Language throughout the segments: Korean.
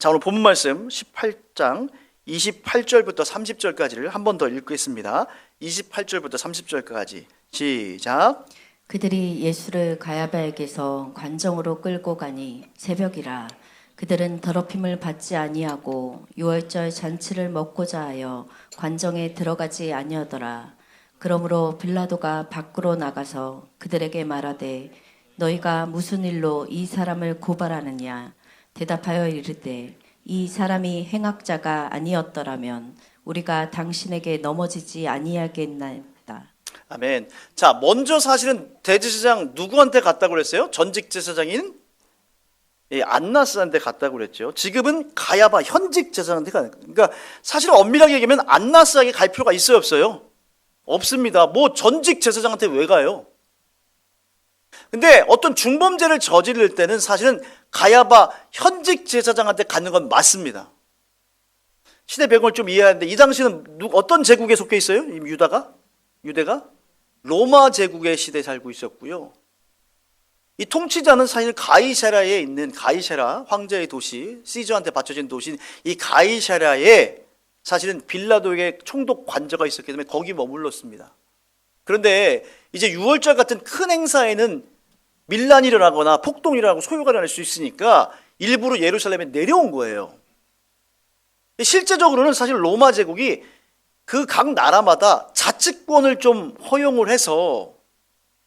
자, 오늘 본문 말씀 18장 28절부터 30절까지를 한 번 더 읽겠습니다. 28절부터 30절까지 시작. 그들이 예수를 가야바에게서 관정으로 끌고 가니 새벽이라. 그들은 더럽힘을 받지 아니하고 유월절 잔치를 먹고자 하여 관정에 들어가지 아니하더라. 그러므로 빌라도가 밖으로 나가서 그들에게 말하되 너희가 무슨 일로 이 사람을 고발하느냐. 대답하여 이르되 이 사람이 행악자가 아니었더라면 우리가 당신에게 넘어지지 아니하겠나이다. 아멘. 자, 먼저 사실은 대제사장 누구한테 갔다고 그랬어요? 전직 제사장인 안나스한테 갔다고 그랬죠. 지금은 가야바 현직 제사장한테 가는 거예요. 그러니까 사실 엄밀하게 얘기하면 안나스에게 갈 필요가 있어요, 없어요? 없습니다. 뭐 전직 제사장한테 왜 가요? 근데 어떤 중범죄를 저지를 때는 사실은 가야바 현직 제사장한테 가는 건 맞습니다. 시대 배경을 좀 이해하는데 이 당시는 어떤 제국에 속해 있어요? 유대가 로마 제국의 시대에 살고 있었고요. 이 통치자는 사실 가이사랴에 있는 가이사랴 황제의 도시, 시저한테 바쳐진 도시인 이 가이사랴에 사실은 빌라도에게 총독 관저가 있었기 때문에 거기 머물렀습니다. 그런데 이제 유월절 같은 큰 행사에는 밀란이 일어나거나 폭동이 일어나고 소요가 일어날 수 있으니까 일부러 예루살렘에 내려온 거예요. 실제적으로는 사실 로마 제국이 그 각 나라마다 자치권을 좀 허용을 해서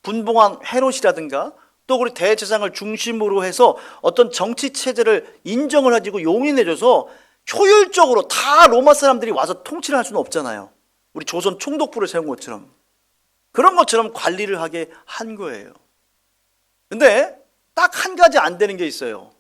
분봉왕 헤롯이라든가 또 우리 대제사장을 중심으로 해서 어떤 정치 체제를 인정을 해주고 용인해줘서 효율적으로 다 로마 사람들이 와서 통치를 할 수는 없잖아요. 우리 조선 총독부를 세운 것처럼 그런 것처럼 관리를 하게 한 거예요. 근데 딱 한 가지 안 되는 게 있어요.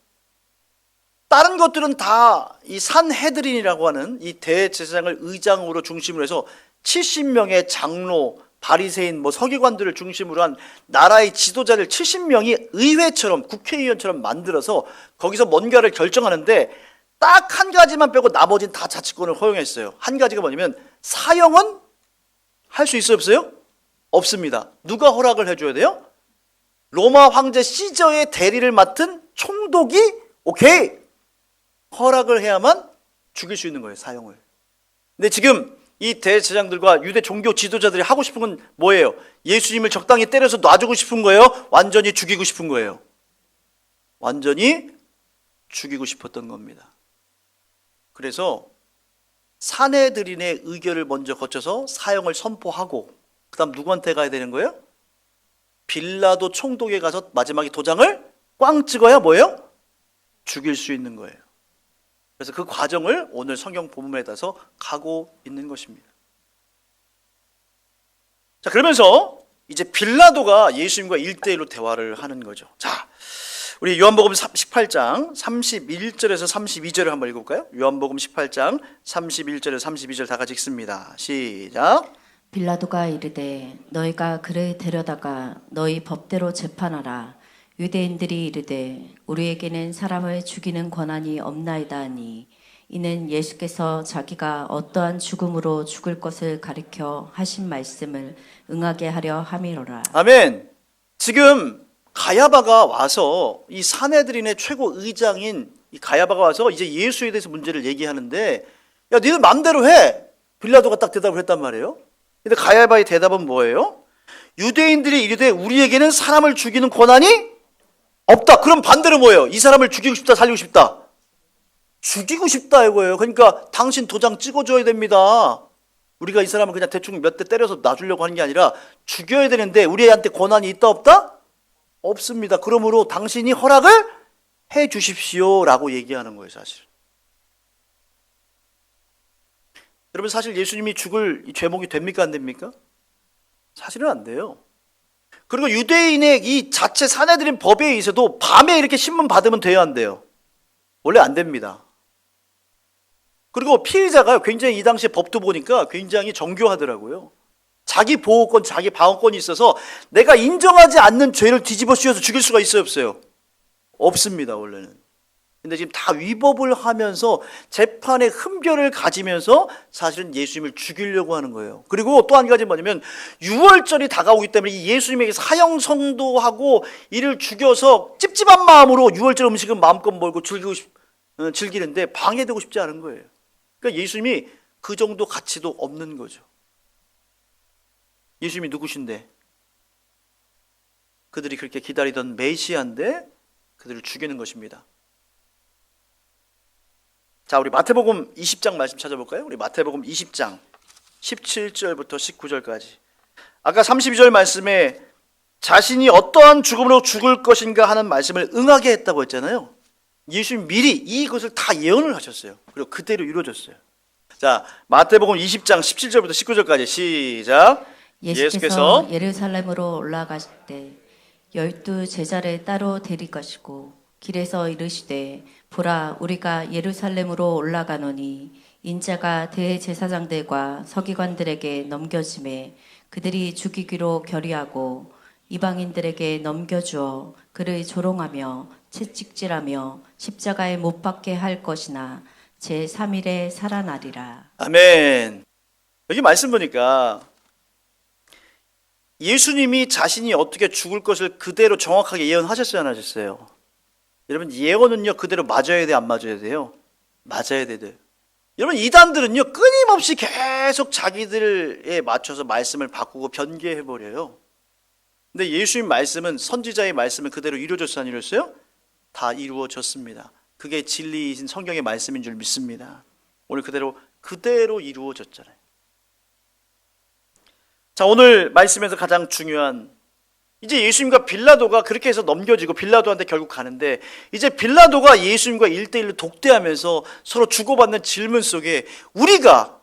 다른 것들은 다 이 산헤드린이라고 하는 이 대제사장을 의장으로 중심으로 해서 70명의 장로, 바리새인, 서기관들을 중심으로 한 나라의 지도자를 70명이 의회처럼 국회의원처럼 만들어서 거기서 뭔가를 결정하는데 딱 한 가지만 빼고 나머지는 다 자치권을 허용했어요. 한 가지가 뭐냐면 사형은 할 수 있어요, 없어요? 없습니다. 누가 허락을 해줘야 돼요? 로마 황제 시저의 대리를 맡은 총독이 오케이 허락을 해야만 죽일 수 있는 거예요, 사형을. 근데 지금 이 대제사장들과 유대 종교 지도자들이 하고 싶은 건 뭐예요? 예수님을 적당히 때려서 놔주고 싶은 거예요? 완전히 죽이고 싶은 거예요? 완전히 죽이고 싶었던 겁니다. 그래서 산헤드린의 의결을 먼저 거쳐서 사형을 선포하고 그 다음 누구한테 가야 되는 거예요? 빌라도 총독에 가서 마지막에 도장을 꽝 찍어야 뭐예요? 죽일 수 있는 거예요. 그래서 그 과정을 오늘 성경 본문에 따라서 가고 있는 것입니다. 자, 그러면서 이제 빌라도가 예수님과 1대1로 대화를 하는 거죠. 자, 우리 요한복음 18장 31절에서 32절을 한번 읽어볼까요? 요한복음 18장 31절에서 32절 다 같이 읽습니다. 시작. 빌라도가 이르되 너희가 그를 데려다가 너희 법대로 재판하라. 유대인들이 이르되 우리에게는 사람을 죽이는 권한이 없나이다 하니 이는 예수께서 자기가 어떠한 죽음으로 죽을 것을 가리켜 하신 말씀을 응하게 하려 함이로라. 아멘. 지금 가야바가 와서 이 산헤드린의 최고 의장인 이 가야바가 와서 이제 예수에 대해서 문제를 얘기하는데 야 니들 마음대로 해. 빌라도가 딱 대답을 했단 말이에요. 근데 가야바의 대답은 뭐예요? 유대인들이 이르되 우리에게는 사람을 죽이는 권한이 없다. 그럼 반대로 뭐예요? 이 사람을 죽이고 싶다, 살리고 싶다? 죽이고 싶다 이거예요. 그러니까 당신 도장 찍어줘야 됩니다. 우리가 이 사람을 그냥 대충 몇 대 때려서 놔주려고 하는 게 아니라 죽여야 되는데 우리한테 권한이 있다 없다? 없습니다. 그러므로 당신이 허락을 해 주십시오 라고 얘기하는 거예요, 사실. 여러분, 사실 예수님이 죽을 죄목이 됩니까 안 됩니까? 사실은 안 돼요. 그리고 유대인의 이 자체 산헤드린 법에 의해서도 밤에 이렇게 신문 받으면 돼야 안 돼요. 원래 안 됩니다. 그리고 피의자가 굉장히 이 당시에 법도 보니까 굉장히 정교하더라고요. 자기 보호권, 자기 방어권이 있어서 내가 인정하지 않는 죄를 뒤집어 씌워서 죽일 수가 있어요, 없어요? 없습니다, 원래는. 근데 지금 다 위법을 하면서 재판의 흠결을 가지면서 사실은 예수님을 죽이려고 하는 거예요. 그리고 또 한 가지 뭐냐면 유월절이 다가오기 때문에 이 예수님에게 사형 선고하고 이를 죽여서 찝찝한 마음으로 유월절 음식은 마음껏 먹고 즐기고 즐기는데 방해되고 싶지 않은 거예요. 그러니까 예수님이 그 정도 가치도 없는 거죠. 예수님이 누구신데? 그들이 그렇게 기다리던 메시아인데 그들을 죽이는 것입니다. 자, 우리 마태복음 20장 말씀 찾아볼까요? 우리 마태복음 20장 17절부터 19절까지. 아까 32절 말씀에 자신이 어떠한 죽음으로 죽을 것인가 하는 말씀을 응하게 했다고 했잖아요. 예수님 미리 이것을 다 예언을 하셨어요. 그리고 그대로 이루어졌어요. 자, 마태복음 20장 17절부터 19절까지 시작. 예수께서 예루살렘으로 올라가실 때 12 제자를 따로 데리가시고 길에서 이르시되 보라 우리가 예루살렘으로 올라가노니 인자가 대제사장들과 서기관들에게 넘겨짐에 그들이 죽이기로 결의하고 이방인들에게 넘겨주어 그를 조롱하며 채찍질하며 십자가에 못 박게 할 것이나 제3일에 살아나리라. 아멘. 여기 말씀 보니까 예수님이 자신이 어떻게 죽을 것을 그대로 정확하게 예언하셨어요, 안 하셨어요? 여러분, 예언은요 그대로 맞아야 돼요, 안 맞아야 돼요? 맞아야 돼요. 여러분, 이단들은요 끊임없이 계속 자기들에 맞춰서 말씀을 바꾸고 변개해버려요. 근데 예수님 말씀은, 선지자의 말씀은 그대로 이루어졌어요, 안 이루어졌어요? 다 이루어졌습니다. 그게 진리이신 성경의 말씀인 줄 믿습니다. 오늘 그대로 이루어졌잖아요. 자, 오늘 말씀에서 가장 중요한, 이제 예수님과 빌라도가 그렇게 해서 넘겨지고 빌라도한테 결국 가는데, 이제 빌라도가 예수님과 1대1로 독대하면서 서로 주고받는 질문 속에 우리가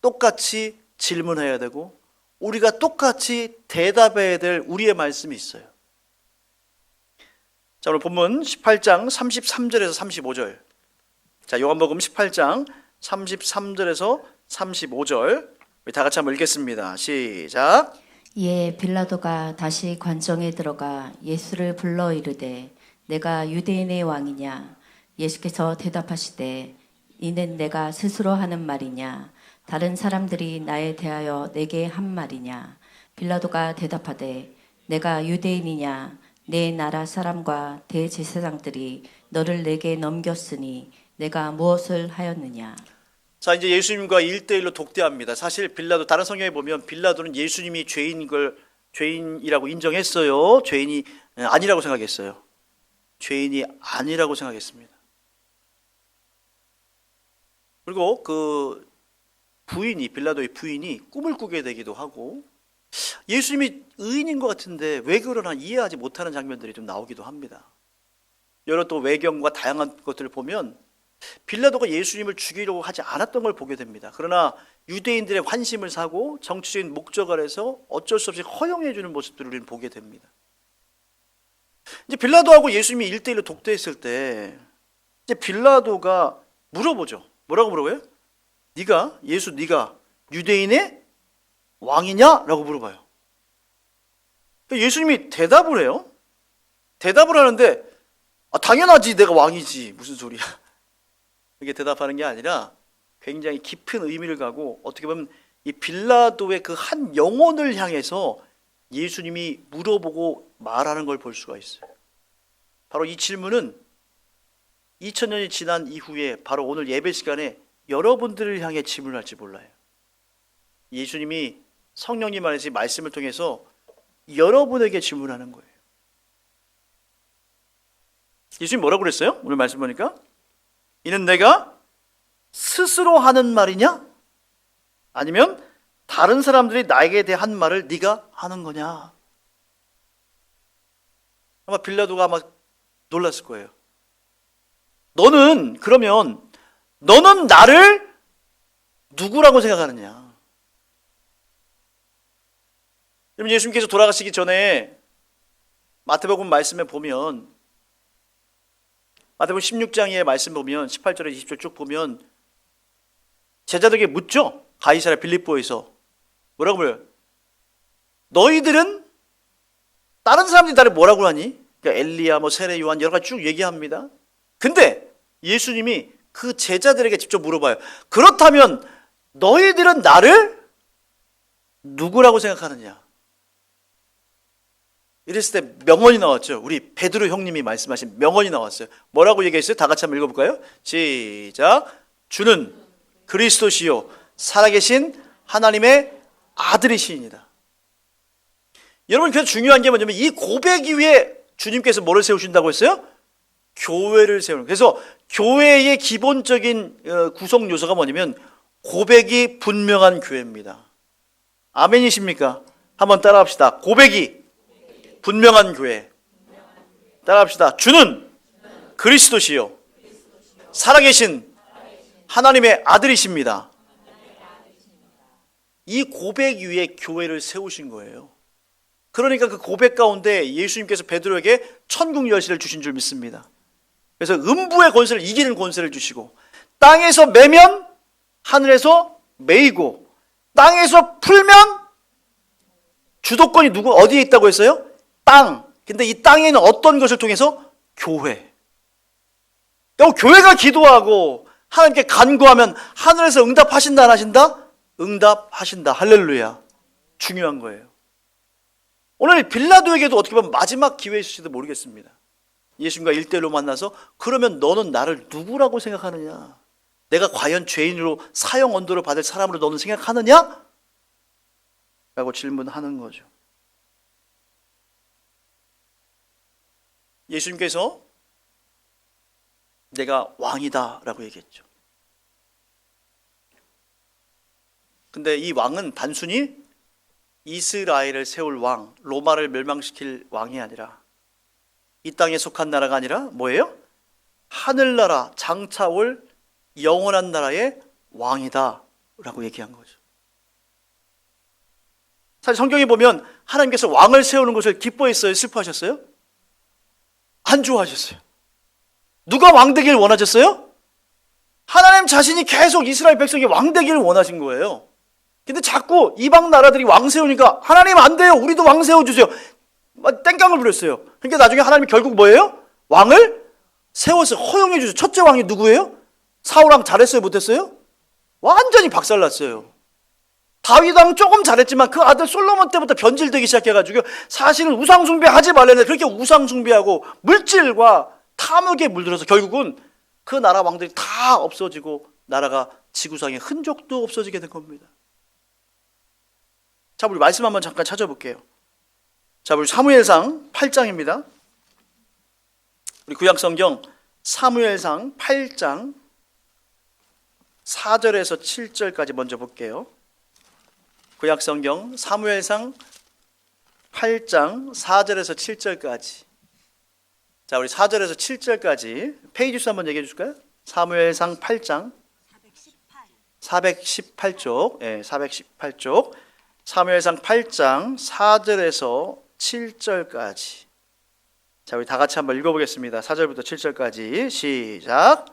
똑같이 질문해야 되고 우리가 똑같이 대답해야 될 우리의 말씀이 있어요. 자, 오늘 본문 18장 33절에서 35절. 자, 요한복음 18장 33절에서 35절. 우리 다 같이 한번 읽겠습니다. 시작. 이에 빌라도가 다시 관정에 들어가 예수를 불러 이르되 내가 유대인의 왕이냐? 예수께서 대답하시되 이는 내가 스스로 하는 말이냐? 다른 사람들이 나에 대하여 내게 한 말이냐? 빌라도가 대답하되 내가 유대인이냐? 내 나라 사람과 대제사장들이 너를 내게 넘겼으니 내가 무엇을 하였느냐? 자, 이제 예수님과 1대1로 독대합니다. 사실 빌라도, 다른 성경에 보면 빌라도는 예수님이 죄인이라고 인정했어요. 죄인이 아니라고 생각했어요. 죄인이 아니라고 생각했습니다. 그리고 그 빌라도의 부인이 꿈을 꾸게 되기도 하고, 예수님이 의인인 것 같은데 왜 그러나 이해하지 못하는 장면들이 좀 나오기도 합니다. 여러 또 외경과 다양한 것들을 보면 빌라도가 예수님을 죽이려고 하지 않았던 걸 보게 됩니다. 그러나 유대인들의 환심을 사고 정치적인 목적 아래서 어쩔 수 없이 허용해 주는 모습들을 우리는 보게 됩니다. 이제 빌라도하고 예수님이 1대1로 독대했을 때 이제 빌라도가 물어보죠. 뭐라고 물어봐요? 네가 유대인의 왕이냐? 라고 물어봐요. 예수님이 대답을 해요. 대답을 하는데 당연하지, 내가 왕이지, 무슨 소리야. 이게 대답하는 게 아니라 굉장히 깊은 의미를 가고, 어떻게 보면 이 빌라도의 그 한 영혼을 향해서 예수님이 물어보고 말하는 걸 볼 수가 있어요. 바로 이 질문은 2000년이 지난 이후에 바로 오늘 예배 시간에 여러분들을 향해 질문할지 몰라요. 예수님이 성령님 안에서 말씀을 통해서 여러분에게 질문하는 거예요. 예수님 뭐라고 그랬어요? 오늘 말씀 보니까 이는 내가 스스로 하는 말이냐? 아니면 다른 사람들이 나에게 대한 말을 네가 하는 거냐? 아마 빌라도가 아마 놀랐을 거예요. 너는 나를 누구라고 생각하느냐? 여러분, 예수님께서 돌아가시기 전에 마태복음 말씀에 보면, 마태복음 16장의 말씀 보면 18절에 20절 쭉 보면 제자들에게 묻죠. 가이사랴 빌립보에서 뭐라고 물어요? 너희들은, 다른 사람들이 나를 뭐라고 하니? 그러니까 엘리야, 세례 요한 여러 가지 쭉 얘기합니다. 근데 예수님이 그 제자들에게 직접 물어봐요. 그렇다면 너희들은 나를 누구라고 생각하느냐? 이랬을 때 명언이 나왔죠. 우리 베드로 형님이 말씀하신 명언이 나왔어요. 뭐라고 얘기했어요? 다 같이 한번 읽어볼까요? 시작. 주는 그리스도시요 살아계신 하나님의 아들이시니이다. 여러분, 그래서 중요한 게 뭐냐면 이 고백 위에 주님께서 뭐를 세우신다고 했어요? 교회를 세우는. 그래서 교회의 기본적인 구성 요소가 뭐냐면 고백이 분명한 교회입니다. 아멘이십니까? 한번 따라합시다. 고백이 분명한 교회. 따라합시다. 주는 그리스도시요 살아계신 하나님의 아들이십니다. 이 고백 위에 교회를 세우신 거예요. 그러니까 그 고백 가운데 예수님께서 베드로에게 천국 열쇠를 주신 줄 믿습니다. 그래서 음부의 권세를 이기는 권세를 주시고, 땅에서 매면 하늘에서 매이고, 땅에서 풀면 주도권이 어디에 있다고 했어요? 땅. 근데 이 땅에는 어떤 것을 통해서? 교회. 교회가 기도하고 하나님께 간구하면 하늘에서 응답하신다 안 하신다? 응답하신다. 할렐루야. 중요한 거예요. 오늘 빌라도에게도 어떻게 보면 마지막 기회일지도 모르겠습니다. 예수님과 1대1로 만나서 그러면 너는 나를 누구라고 생각하느냐? 내가 과연 죄인으로 사형 언도를 받을 사람으로 너는 생각하느냐? 라고 질문하는 거죠. 예수님께서 내가 왕이다 라고 얘기했죠. 근데 이 왕은 단순히 이스라엘을 세울 왕, 로마를 멸망시킬 왕이 아니라, 이 땅에 속한 나라가 아니라 뭐예요? 하늘나라 장차 올 영원한 나라의 왕이다 라고 얘기한 거죠. 사실 성경에 보면 하나님께서 왕을 세우는 것을 기뻐했어요? 슬퍼하셨어요? 안 좋아하셨어요. 누가 왕 되길 원하셨어요? 하나님 자신이 계속 이스라엘 백성이 왕 되기를 원하신 거예요. 근데 자꾸 이방 나라들이 왕 세우니까 하나님 안 돼요. 우리도 왕 세워주세요. 땡깡을 부렸어요. 그러니까 나중에 하나님이 결국 뭐예요? 왕을 세워서 허용해 주세요. 첫째 왕이 누구예요? 사울왕 잘했어요? 못했어요? 완전히 박살났어요. 다윗 왕 조금 잘했지만 그 아들 솔로몬 때부터 변질되기 시작해가지고 사실은 우상 숭배하지 말랬는데 그렇게 우상 숭배하고 물질과 탐욕에 물들어서 결국은 그 나라 왕들이 다 없어지고 나라가 지구상에 흔적도 없어지게 된 겁니다. 자, 우리 말씀 한번 잠깐 찾아볼게요. 자, 우리 사무엘상 8장입니다. 우리 구약성경 사무엘상 8장 4절에서 7절까지 먼저 볼게요. 구약성경 사무엘상 8장 4절에서 7절까지. 자, 우리 4절에서 7절까지 페이지 수 한번 얘기해 주실까요? 사무엘상 8장 418쪽. 예, 418쪽. 사무엘상 8장 4절에서 7절까지. 자, 우리 다 같이 한번 읽어보겠습니다. 4절부터 7절까지 시작.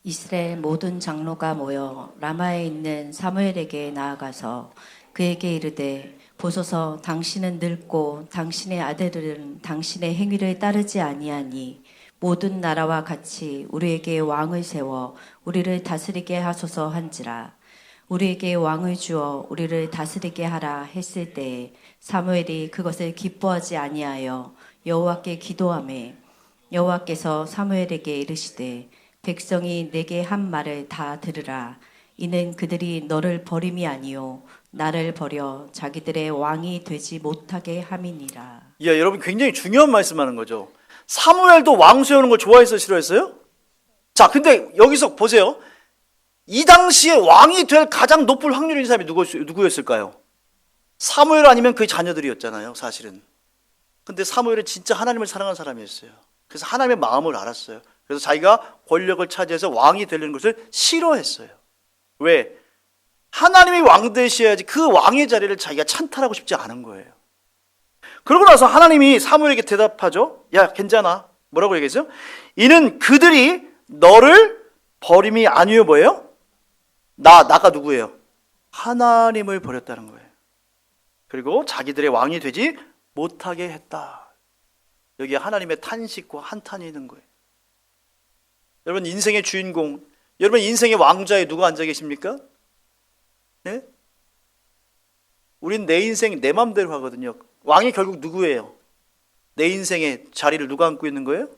이스라엘 모든 장로가 모여 라마에 있는 사무엘에게 나아가서 그에게 이르되 보소서 당신은 늙고 당신의 아들들은 당신의 행위를 따르지 아니하니 모든 나라와 같이 우리에게 왕을 세워 우리를 다스리게 하소서 한지라. 우리에게 왕을 주어 우리를 다스리게 하라 했을 때에 사무엘이 그것을 기뻐하지 아니하여 여호와께 기도하매 여호와께서 사무엘에게 이르시되 백성이 내게 한 말을 다 들으라. 이는 그들이 너를 버림이 아니요 나를 버려 자기들의 왕이 되지 못하게 함이니라. 예, 여러분 굉장히 중요한 말씀하는 거죠. 사무엘도 왕 세우는 걸 좋아했어요, 싫어했어요? 자, 근데 여기서 보세요. 이 당시에 왕이 될 가장 높을 확률인 사람이 누구였을까요? 사무엘 아니면 그의 자녀들이었잖아요, 사실은. 근데 사무엘은 진짜 하나님을 사랑하는 사람이었어요. 그래서 하나님의 마음을 알았어요. 그래서 자기가 권력을 차지해서 왕이 되려는 것을 싫어했어요. 왜? 하나님이 왕 되셔야지 그 왕의 자리를 자기가 찬탈하고 싶지 않은 거예요. 그러고 나서 하나님이 사무엘에게 대답하죠. 야, 괜찮아. 뭐라고 얘기했어요? 이는 그들이 너를 버림이 아니요 뭐예요? 나가 누구예요? 하나님을 버렸다는 거예요. 그리고 자기들의 왕이 되지 못하게 했다. 여기에 하나님의 탄식과 한탄이 있는 거예요. 여러분 인생의 주인공, 여러분 인생의 왕좌에 누가 앉아 계십니까? 네? 우린 내 인생 내 맘대로 하거든요. 왕이 결국 누구예요? 내 인생의 자리를 누가 앉고 있는 거예요?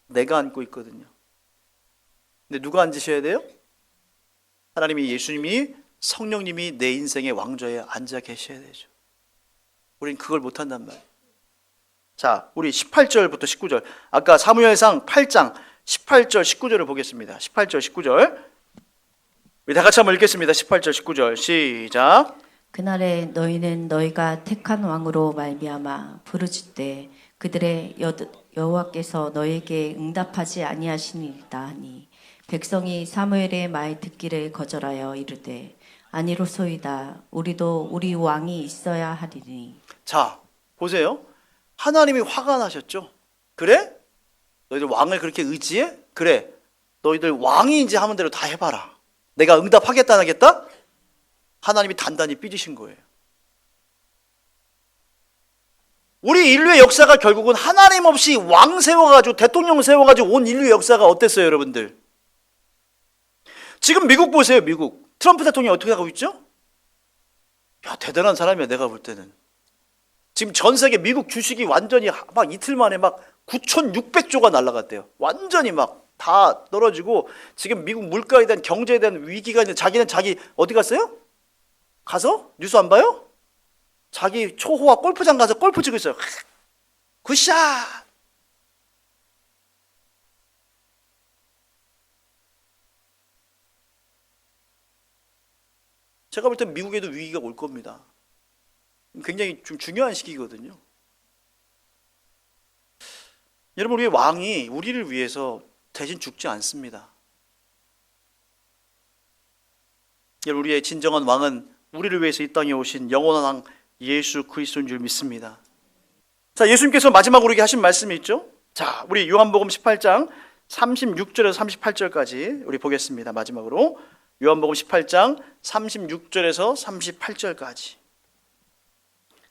내가 앉고 있거든요. 근데 누가 앉으셔야 돼요? 하나님이, 예수님이, 성령님이 내 인생의 왕좌에 앉아 계셔야 되죠. 우린 그걸 못한단 말이에요. 자, 우리 18절부터 19절, 아까 사무엘상 8장 18절 19절을 보겠습니다. 18절 19절 우리 다 같이 한번 읽겠습니다. 18절 19절 시작. 그날에 너희는 너희가 택한 왕으로 말미암아 부르짖되 그들의 여호와께서 너희에게 응답하지 아니하시니이다 하니 백성이 사무엘의 말 듣기를 거절하여 이르되 아니로소이다 우리도 우리 왕이 있어야 하리니. 자, 보세요. 하나님이 화가 나셨죠? 그래? 너희들 왕을 그렇게 의지해? 그래. 너희들 왕이 이제 하는 대로 다 해봐라. 내가 응답하겠다 안 하겠다? 하나님이 단단히 삐지신 거예요. 우리 인류의 역사가 결국은 하나님 없이 왕 세워가지고 대통령 세워가지고 온 인류의 역사가 어땠어요, 여러분들? 지금 미국 보세요, 미국. 트럼프 대통령이 어떻게 하고 있죠? 야, 대단한 사람이야, 내가 볼 때는. 지금 전 세계 미국 주식이 완전히 막 이틀 만에 막 9,600조가 날아갔대요. 완전히 막 다 떨어지고 지금 미국 물가에 대한 경제에 대한 위기가 있는데 자기는 자기 어디 갔어요? 가서? 뉴스 안 봐요? 자기 초호화 골프장 가서 골프 치고 있어요. 굿샷! 제가 볼 땐 미국에도 위기가 올 겁니다. 굉장히 좀 중요한 시기거든요. 여러분, 우리 왕이 우리를 위해서 대신 죽지 않습니다. 여러분, 우리의 진정한 왕은 우리를 위해서 이 땅에 오신 영원한 왕 예수 그리스도인 줄 믿습니다. 자, 예수님께서 마지막으로 우리에게 하신 말씀이 있죠. 자, 우리 요한복음 18장 36절에서 38절까지 우리 보겠습니다. 마지막으로 요한복음 18장 36절에서 38절까지.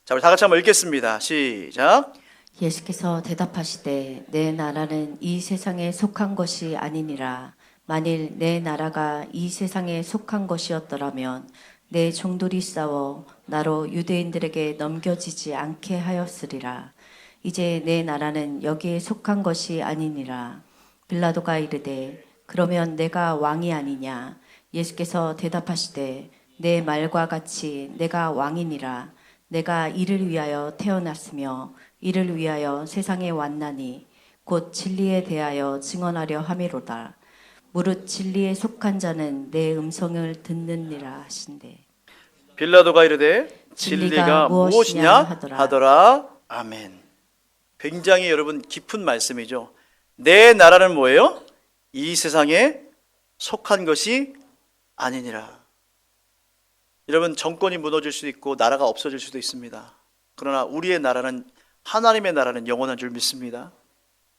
자, 우리 다 같이 한번 읽겠습니다. 시작. 예수께서 대답하시되 내 나라는 이 세상에 속한 것이 아니니라. 만일 내 나라가 이 세상에 속한 것이었더라면 내 종들이 싸워 나로 유대인들에게 넘겨지지 않게 하였으리라. 이제 내 나라는 여기에 속한 것이 아니니라. 빌라도가 이르되 그러면 내가 왕이 아니냐. 예수께서 대답하시되 내 말과 같이 내가 왕이니라. 내가 이를 위하여 태어났으며 이를 위하여 세상에 왔나니 곧 진리에 대하여 증언하려 함이로다. 무릇 진리에 속한 자는 내 음성을 듣느니라 하신대. 빌라도가 이르되 진리가 무엇이냐 하더라. 아멘. 굉장히 여러분 깊은 말씀이죠. 내 나라는 뭐예요? 이 세상에 속한 것이 아니니라. 여러분, 정권이 무너질 수도 있고 나라가 없어질 수도 있습니다. 그러나 우리의 나라는, 하나님의 나라는 영원한 줄 믿습니다.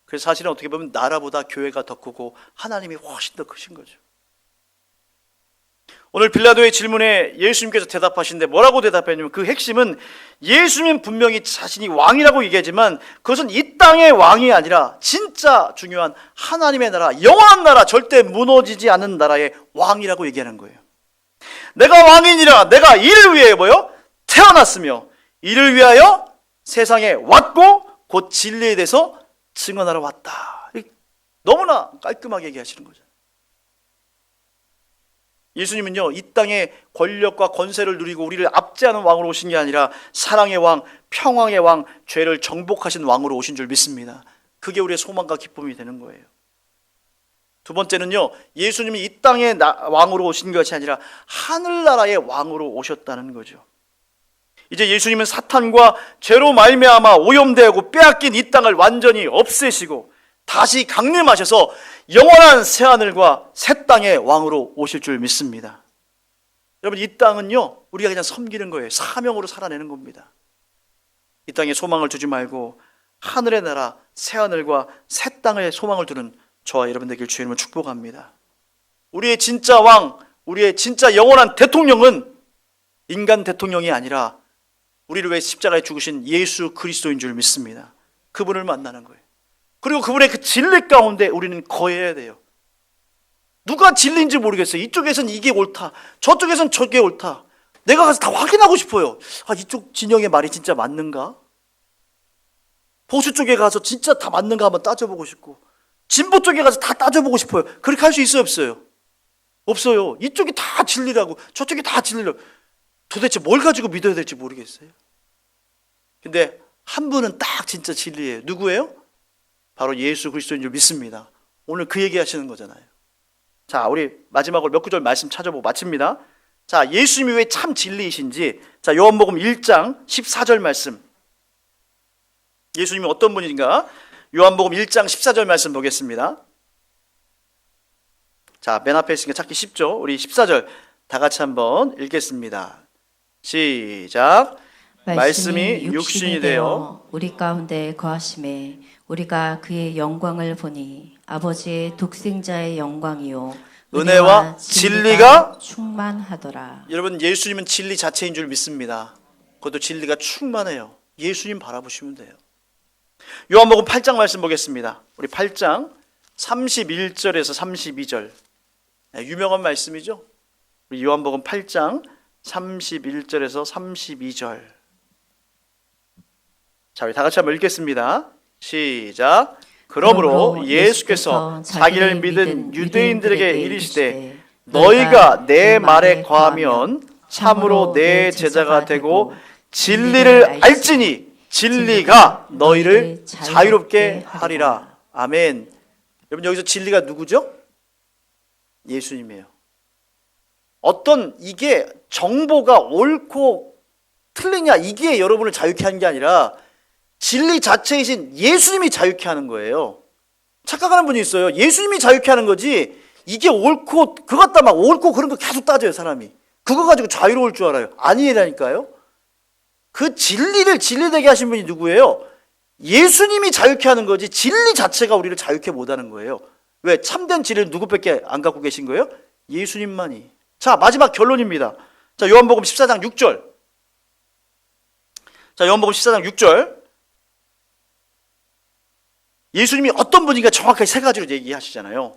그래서 사실은 어떻게 보면 나라보다 교회가 더 크고 하나님이 훨씬 더 크신 거죠. 오늘 빌라도의 질문에 예수님께서 대답하시는데 뭐라고 대답했냐면, 그 핵심은 예수님은 분명히 자신이 왕이라고 얘기하지만 그것은 이 땅의 왕이 아니라 진짜 중요한 하나님의 나라, 영원한 나라, 절대 무너지지 않는 나라의 왕이라고 얘기하는 거예요. 내가 왕이니라. 내가 이를 위해 뭐요? 태어났으며 이를 위하여 세상에 왔고 곧 진리에 대해서 증언하러 왔다. 너무나 깔끔하게 얘기하시는 거죠. 예수님은요, 이 땅의 권력과 권세를 누리고 우리를 압제하는 왕으로 오신 게 아니라 사랑의 왕, 평강의 왕, 죄를 정복하신 왕으로 오신 줄 믿습니다. 그게 우리의 소망과 기쁨이 되는 거예요. 두 번째는요, 예수님이 이 땅의 왕으로 오신 것이 아니라 하늘나라의 왕으로 오셨다는 거죠. 이제 예수님은 사탄과 죄로 말미암아 오염되고 빼앗긴 이 땅을 완전히 없애시고 다시 강림하셔서 영원한 새하늘과 새 땅의 왕으로 오실 줄 믿습니다. 여러분, 이 땅은요, 우리가 그냥 섬기는 거예요. 사명으로 살아내는 겁니다. 이 땅에 소망을 두지 말고 하늘의 나라, 새하늘과 새 땅에 소망을 두는 저와 여러분 되길 주의 이름으로 축복합니다. 우리의 진짜 왕, 우리의 진짜 영원한 대통령은 인간 대통령이 아니라 우리를 위해 십자가에 죽으신 예수 그리스도인 줄 믿습니다. 그분을 만나는 거예요. 그리고 그분의 그 진리 가운데 우리는 거해야 돼요. 누가 진리인지 모르겠어요. 이쪽에서는 이게 옳다, 저쪽에서는 저게 옳다. 내가 가서 다 확인하고 싶어요. 이쪽 진영의 말이 진짜 맞는가? 보수 쪽에 가서 진짜 다 맞는가 한번 따져보고 싶고, 진보 쪽에 가서 다 따져보고 싶어요. 그렇게 할 수 있어요, 없어요? 없어요. 이쪽이 다 진리라고 저쪽이 다 진리라고. 도대체 뭘 가지고 믿어야 될지 모르겠어요. 근데 한 분은 딱 진짜 진리예요. 누구예요? 바로 예수 그리스도인 줄 믿습니다. 오늘 그 얘기 하시는 거잖아요. 자, 우리 마지막으로 몇 구절 말씀 찾아보고 마칩니다. 자, 예수님이 왜 참 진리이신지, 자, 요한복음 1장 14절 말씀. 예수님이 어떤 분인가? 요한복음 1장 14절 말씀 보겠습니다. 자, 맨 앞에 있으니까 찾기 쉽죠? 우리 14절 다 같이 한번 읽겠습니다. 시작. 말씀이 육신이 되어 우리 가운데 거하심에 우리가 그의 영광을 보니 아버지의 독생자의 영광이요 은혜와 진리가 충만하더라. 여러분, 예수님은 진리 자체인 줄 믿습니다. 그것도 진리가 충만해요. 예수님 바라보시면 돼요. 요한복음 8장 말씀 보겠습니다. 우리 8장 31절에서 32절. 유명한 말씀이죠. 우리 요한복음 8장 31절에서 32절. 자, 우리 다 같이 한번 읽겠습니다. 시작. 그러므로 예수께서 자기를 믿은 유대인들에게 이르시되 너희가 내 말에 거하면 참으로 내 제자가 되고 진리를 알지니 진리가 너희를 자유롭게 하리라. 아멘. 여러분, 여기서 진리가 누구죠? 예수님이에요. 어떤 이게 정보가 옳고 틀리냐 이게 여러분을 자유케 하는 게 아니라 진리 자체이신 예수님이 자유케 하는 거예요. 착각하는 분이 있어요. 예수님이 자유케 하는 거지 이게 옳고 그거 갖다 막 옳고 그런 거 계속 따져요, 사람이. 그거 가지고 자유로울 줄 알아요. 아니라니까요. 그 진리를 진리되게 하신 분이 누구예요? 예수님이 자유케 하는 거지 진리 자체가 우리를 자유케 못하는 거예요. 왜? 참된 진리를 누구밖에 안 갖고 계신 거예요? 예수님만이. 자, 마지막 결론입니다. 자, 요한복음 14장 6절. 자, 요한복음 14장 6절. 예수님이 어떤 분인가 정확하게 세 가지로 얘기하시잖아요.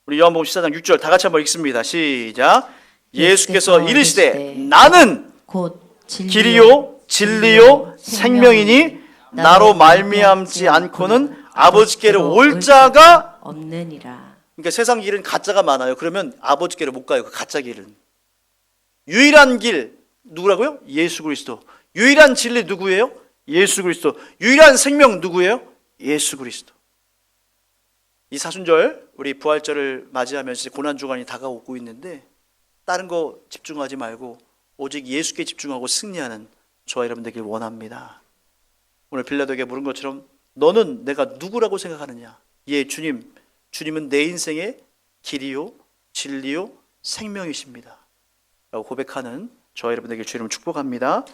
우리 요한복음 14장 6절 다 같이 한번 읽습니다. 시작. 예수께서 이르시되 나는 곧 길이요 진리요 생명이니 나로 말미암지 않고는 아버지께로 올 자가 없느니라. 그러니까 세상 길은 가짜가 많아요. 그러면 아버지께로 못 가요. 그 가짜 길은. 유일한 길 누구라고요? 예수 그리스도. 유일한 진리 누구예요? 예수 그리스도. 유일한 생명 누구예요? 예수 그리스도. 이 사순절 우리 부활절을 맞이하면서 고난주간이 다가오고 있는데 다른 거 집중하지 말고 오직 예수께 집중하고 승리하는 저와 여러분 되길 원합니다. 오늘 빌라도에게 물은 것처럼 너는 내가 누구라고 생각하느냐? 예, 주님. 주님은 내 인생의 길이요 진리요 생명이십니다 라고 고백하는 저와 여러분 되길 주의 이름으로 축복합니다.